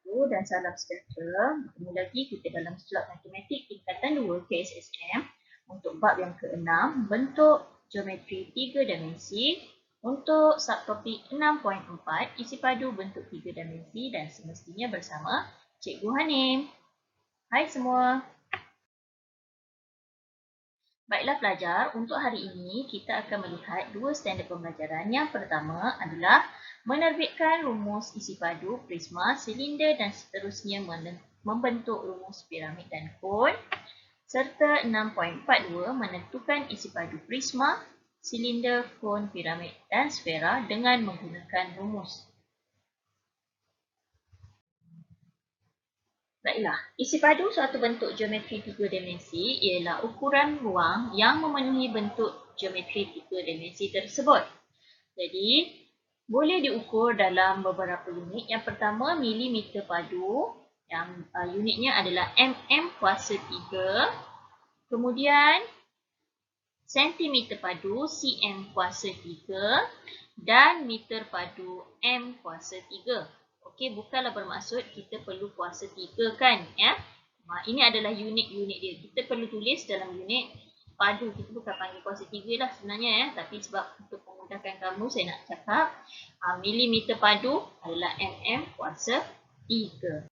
dan salam sejahtera. Bertemu lagi kita dalam slot matematik tingkatan 2 KSSM untuk bab yang ke-6, bentuk geometri 3 dimensi untuk subtopik 6.4, isi padu bentuk 3 dimensi dan semestinya bersama Cikgu Hanim. Hai semua. Baiklah pelajar, untuk hari ini kita akan melihat dua standard pembelajaran. Yang pertama adalah menerbitkan rumus isi padu, prisma, silinder dan seterusnya membentuk rumus piramid dan kon. Serta 6.42 menentukan isi padu prisma, silinder, kon, piramid dan sfera dengan menggunakan rumus. Baiklah, isi padu suatu bentuk geometri 3 dimensi ialah ukuran ruang yang memenuhi bentuk geometri 3 dimensi tersebut. Jadi, boleh diukur dalam beberapa unit. Yang pertama, milimeter padu, yang unitnya adalah mm kuasa 3. Kemudian, sentimeter padu, cm kuasa 3. Dan meter padu, m kuasa 3. Okey, bukanlah bermaksud kita perlu kuasa 3 kan, ya. Ini adalah unit-unit dia. Kita perlu tulis dalam unit padu. Kita bukan panggil kuasa 3 lah sebenarnya, ya. Tapi sebab untuk memudahkan kamu, saya nak cakap milimeter padu adalah mm kuasa 3.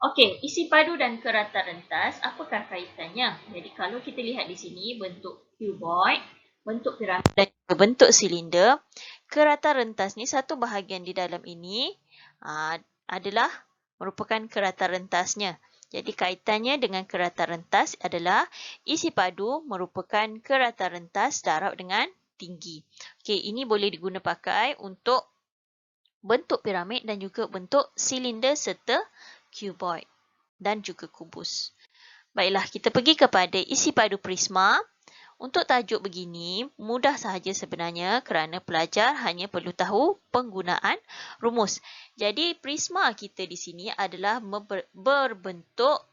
Okey, isi padu dan kerata rentas, apakah kaitannya? Jadi kalau kita lihat di sini bentuk cuboid, bentuk piramid dan bentuk silinder, kerata rentas ni satu bahagian di dalam ini adalah merupakan kerata rentasnya. Jadi kaitannya dengan kerata rentas adalah isi padu merupakan kerata rentas darab dengan tinggi. Okey, ini boleh diguna pakai untuk bentuk piramid dan juga bentuk silinder serta cuboid dan juga kubus. Baiklah, kita pergi kepada isi padu prisma. Untuk tajuk begini, mudah sahaja sebenarnya kerana pelajar hanya perlu tahu penggunaan rumus. Jadi, prisma kita di sini adalah berbentuk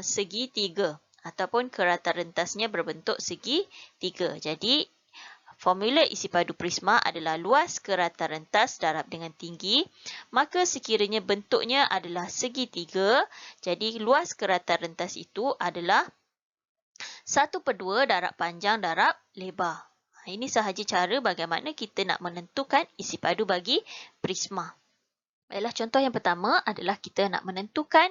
segitiga ataupun kerata rentasnya berbentuk segitiga. Jadi, formula isi padu prisma adalah luas kerata rentas darab dengan tinggi. Maka sekiranya bentuknya adalah segitiga, jadi luas kerata rentas itu adalah 1/2 darab panjang darab lebar. Ini sahaja cara bagaimana kita nak menentukan isi padu bagi prisma. Baiklah, contoh yang pertama adalah kita nak menentukan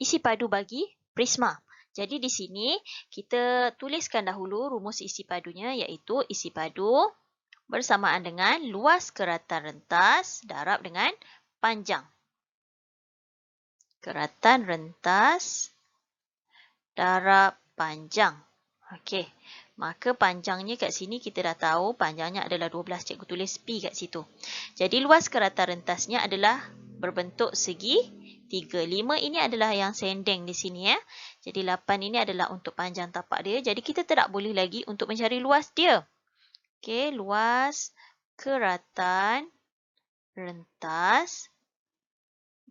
isi padu bagi prisma. Jadi di sini kita tuliskan dahulu rumus isi padunya, iaitu isi padu bersamaan dengan luas kerata rentas darab dengan panjang. Keratan rentas darab panjang. Okey, maka panjangnya kat sini kita dah tahu panjangnya adalah 12. Cikgu tulis P kat situ. Jadi luas kerata rentasnya adalah berbentuk segitiga. 5 ini adalah yang sendeng di sini, ya. Jadi 8 ini adalah untuk panjang tapak dia. Jadi kita tidak boleh lagi untuk mencari luas dia. Okey, luas keratan rentas.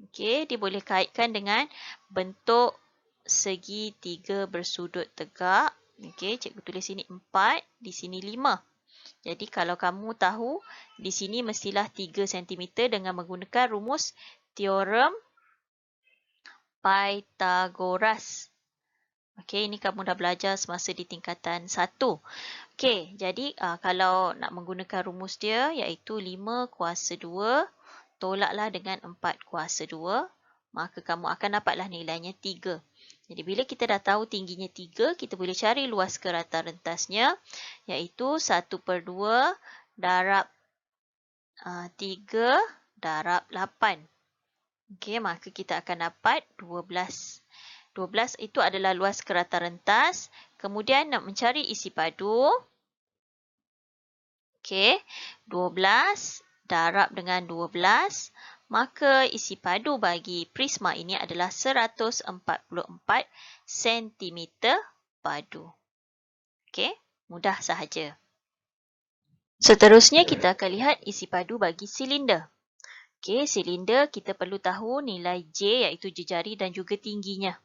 Okey, dia boleh kaitkan dengan bentuk segitiga bersudut tegak. Okey, cikgu tulis sini 4, di sini 5. Jadi kalau kamu tahu, di sini mestilah 3 cm dengan menggunakan rumus teorem Pythagoras. Okey, ini kamu dah belajar semasa di tingkatan 1. Okey, jadi kalau nak menggunakan rumus dia, iaitu 5 kuasa 2, tolaklah dengan 4 kuasa 2, maka kamu akan dapatlah nilainya 3. Jadi bila kita dah tahu tingginya 3, kita boleh cari luas kerata rentasnya, iaitu 1/2 darab 3 darab 8. Okey, maka kita akan dapat 12. 12 itu adalah luas kerata rentas. Kemudian nak mencari isi padu. Okey, 12 darab dengan 12. Maka isi padu bagi prisma ini adalah 144 cm padu. Okey, mudah sahaja. Seterusnya kita akan lihat isi padu bagi silinder. Okey, silinder kita perlu tahu nilai J, iaitu jejari dan juga tingginya.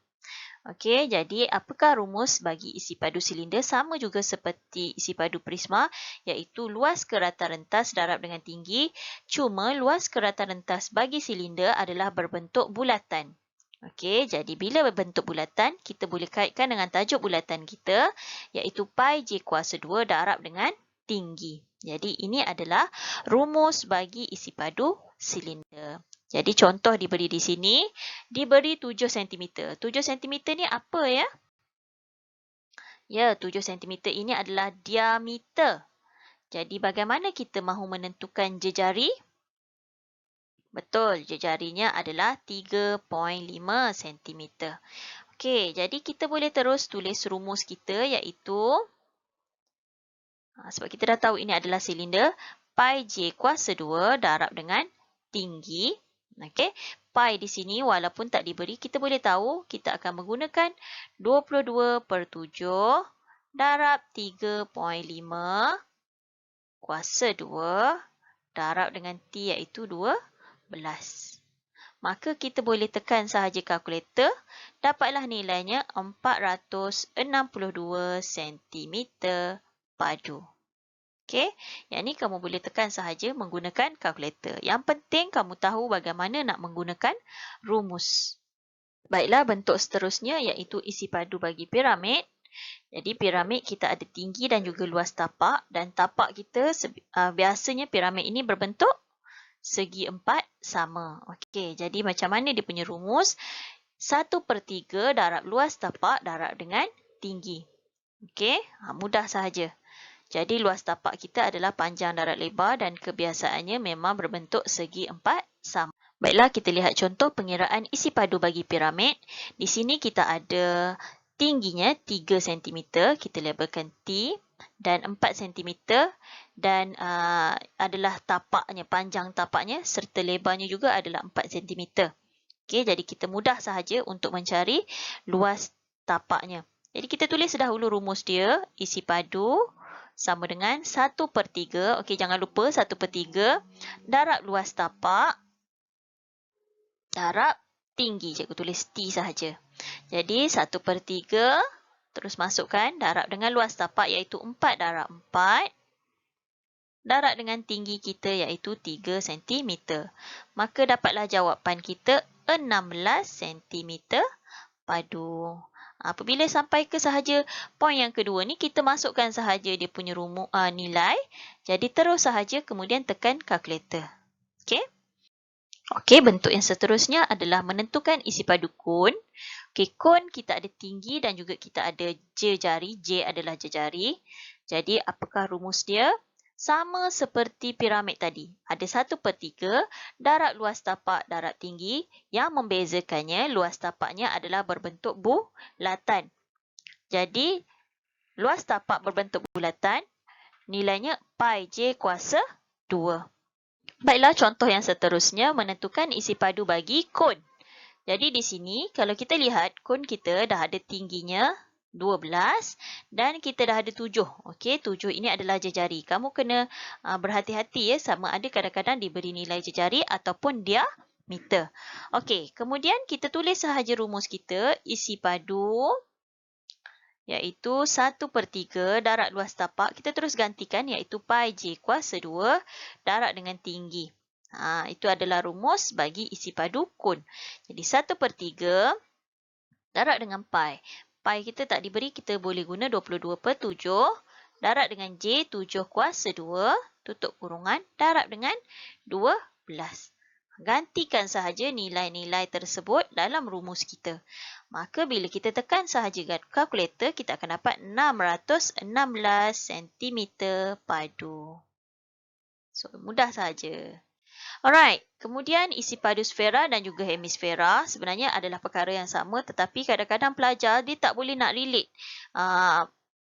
Okey, jadi apakah rumus bagi isi padu silinder? Sama juga seperti isi padu prisma, iaitu luas ke rata rentas darab dengan tinggi. Cuma luas ke rata rentas bagi silinder adalah berbentuk bulatan. Okey, jadi bila berbentuk bulatan, kita boleh kaitkan dengan tajuk bulatan kita, iaitu pi j kuasa 2 darab dengan tinggi. Jadi ini adalah rumus bagi isi padu silinder. Jadi contoh diberi di sini, diberi 7 cm. 7 cm ni apa ya? Ya, 7 cm ini adalah diameter. Jadi bagaimana kita mahu menentukan jejari? Betul, jejarinya adalah 3.5 cm. Okey, jadi kita boleh terus tulis rumus kita iaitu, sebab kita dah tahu ini adalah silinder, pi j kuasa 2 darab dengan tinggi. Okey, pi di sini walaupun tak diberi, kita boleh tahu kita akan menggunakan 22/7 darab 3.5 kuasa 2 darab dengan T iaitu 12. Maka kita boleh tekan sahaja kalkulator, dapatlah nilainya 462 cm padu. Okey, yang ni kamu boleh tekan sahaja menggunakan kalkulator. Yang penting kamu tahu bagaimana nak menggunakan rumus. Baiklah, bentuk seterusnya iaitu isi padu bagi piramid. Jadi piramid kita ada tinggi dan juga luas tapak, dan tapak kita biasanya piramid ini berbentuk segi empat sama. Okey, jadi macam mana dia punya rumus? 1/3 darab luas tapak darab dengan tinggi. Okey, mudah sahaja. Jadi luas tapak kita adalah panjang darab lebar dan kebiasaannya memang berbentuk segi empat sama. Baiklah, kita lihat contoh pengiraan isi padu bagi piramid. Di sini kita ada tingginya 3 cm, kita labelkan T, dan 4 cm dan adalah tapaknya, panjang tapaknya serta lebarnya juga adalah 4 cm. Okey, jadi kita mudah sahaja untuk mencari luas tapaknya. Jadi kita tulis dahulu rumus dia, isi padu sama dengan 1/3. Okey, jangan lupa 1/3 darab luas tapak darab tinggi. Cikgu tulis T sahaja. Jadi 1/3 terus masukkan darab dengan luas tapak iaitu 4 darab 4 darab dengan tinggi kita iaitu 3 cm. Maka dapatlah jawapan kita 16 cm padu. Apabila sampai ke sahaja poin yang kedua ni, kita masukkan sahaja dia punya nilai. Jadi terus sahaja kemudian tekan kalkulator. Okey. Okey, bentuk yang seterusnya adalah menentukan isi padu kon. Okey, kon kita ada tinggi dan juga kita ada jejari. J adalah jejari. Jadi apakah rumus dia? Sama seperti piramid tadi. Ada 1/3 darab luas tapak darab tinggi. Yang membezakannya, luas tapaknya adalah berbentuk bulatan. Jadi, luas tapak berbentuk bulatan, nilainya pi j kuasa 2. Baiklah, contoh yang seterusnya menentukan isi padu bagi kon. Jadi di sini, kalau kita lihat, kon kita dah ada tingginya 12 dan kita dah ada 7. Okey, 7 ini adalah jejari. Kamu kena berhati-hati ya, sama ada kadang-kadang diberi nilai jejari ataupun diameter. Okey, kemudian kita tulis sahaja rumus kita, isi padu iaitu 1/3 darab luas tapak. Kita terus gantikan iaitu pi j kuasa 2 darab dengan tinggi. Itu adalah rumus bagi isi padu kon. Jadi 1/3 darab dengan pi. Pi kita tak diberi, kita boleh guna 22/7 darab dengan J, 7 kuasa 2, tutup kurungan, darab dengan 12. Gantikan sahaja nilai-nilai tersebut dalam rumus kita. Maka bila kita tekan sahaja kalkulator, kita akan dapat 616 cm padu. So, mudah sahaja. Alright, kemudian isi padu sfera dan juga hemisfera sebenarnya adalah perkara yang sama, tetapi kadang-kadang pelajar dia tak boleh nak relate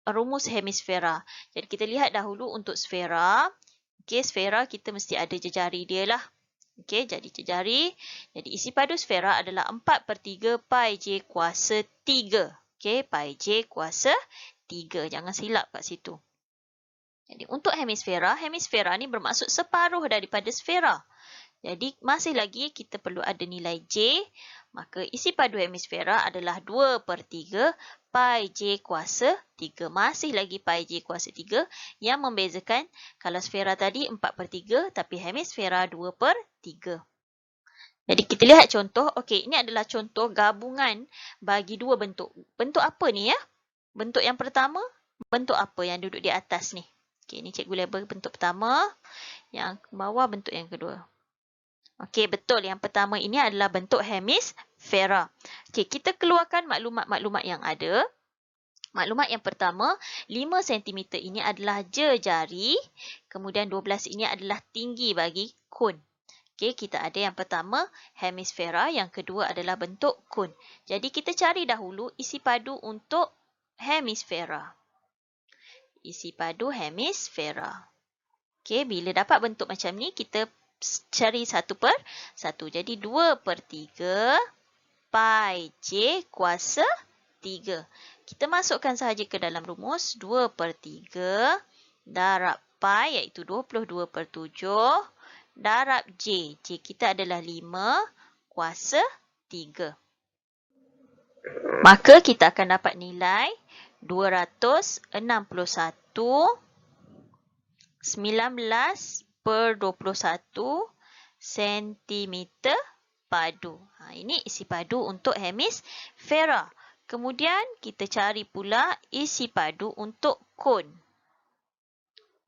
rumus hemisfera. Jadi kita lihat dahulu untuk sfera. Okey, sfera kita mesti ada jejari dia lah. Okey, jadi jejari. Jadi isi padu sfera adalah 4/3 pi j kuasa 3. Okey, pi j kuasa 3. Jangan silap kat situ. Jadi untuk hemisfera, hemisfera ni bermaksud separuh daripada sfera. Jadi masih lagi kita perlu ada nilai J. Maka isi padu hemisfera adalah 2/3 pi J kuasa 3. Masih lagi pi J kuasa 3 yang membezakan kalau sfera tadi 4/3 tapi hemisfera 2/3. Jadi kita lihat contoh. Okey, ini adalah contoh gabungan bagi dua bentuk. Bentuk apa ni ya? Bentuk yang pertama, bentuk apa yang duduk di atas ni? Okey, ni cikgu label bentuk pertama. Yang bawah bentuk yang kedua. Okey, betul. Yang pertama ini adalah bentuk hemisfera. Okey, kita keluarkan maklumat-maklumat yang ada. Maklumat yang pertama, 5 cm ini adalah jari. Kemudian 12 ini adalah tinggi bagi kon. Okey, kita ada yang pertama hemisfera, yang kedua adalah bentuk kon. Jadi kita cari dahulu isi padu untuk hemisfera. Isi padu hemisfera. Okey, bila dapat bentuk macam ni, kita cari 1/1. Jadi 2/3 pi J kuasa 3. Kita masukkan sahaja ke dalam rumus. 2/3 darab pi iaitu 22/7 darab J. J kita adalah 5 kuasa 3. Maka kita akan dapat nilai 261/19/21 cm padu. Ini isi padu untuk hemisfera. Kemudian kita cari pula isi padu untuk kon.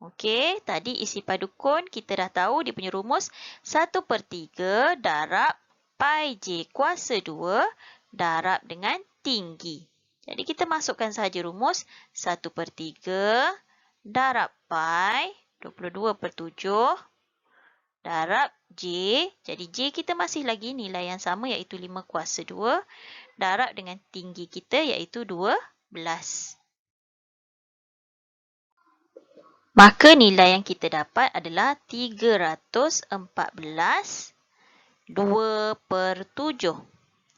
Okey, tadi isi padu kon kita dah tahu dia punya rumus 1/3 darab pi J kuasa 2 darab dengan tinggi. Jadi kita masukkan sahaja rumus 1/3 darab pi 22/7 darab J. Jadi J kita masih lagi nilai yang sama iaitu 5 kuasa 2 darab dengan tinggi kita iaitu 12. Maka nilai yang kita dapat adalah 314 2/7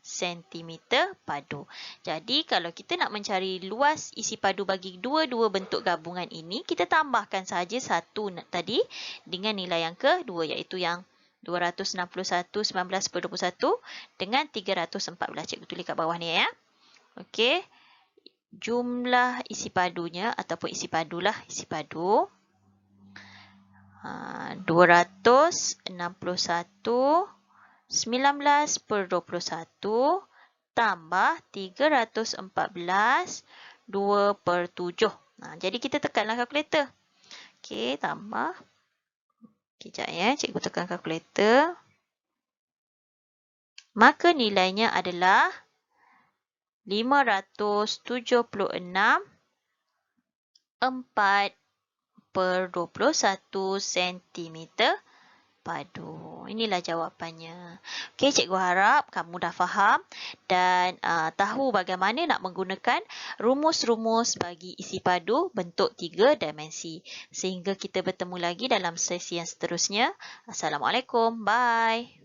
cm padu. Jadi kalau kita nak mencari luas isi padu bagi dua-dua bentuk gabungan ini, kita tambahkan sahaja satu tadi dengan nilai yang kedua iaitu yang 261/19/21 dengan 314. Cikgu tulis kat bawah ni ya. Okey. Jumlah isi padunya ataupun isi padulah, isi padu 261/19/21 tambah 314 2/7. Jadi kita tekanlah kalkulator. Okey, tambah. Kejap ya, cikgu tekan kalkulator. Maka nilainya adalah 576 4/21 cm padu. Inilah jawapannya. Okey, cikgu harap kamu dah faham dan tahu bagaimana nak menggunakan rumus-rumus bagi isi padu bentuk 3 dimensi. Sehingga kita bertemu lagi dalam sesi yang seterusnya. Assalamualaikum. Bye.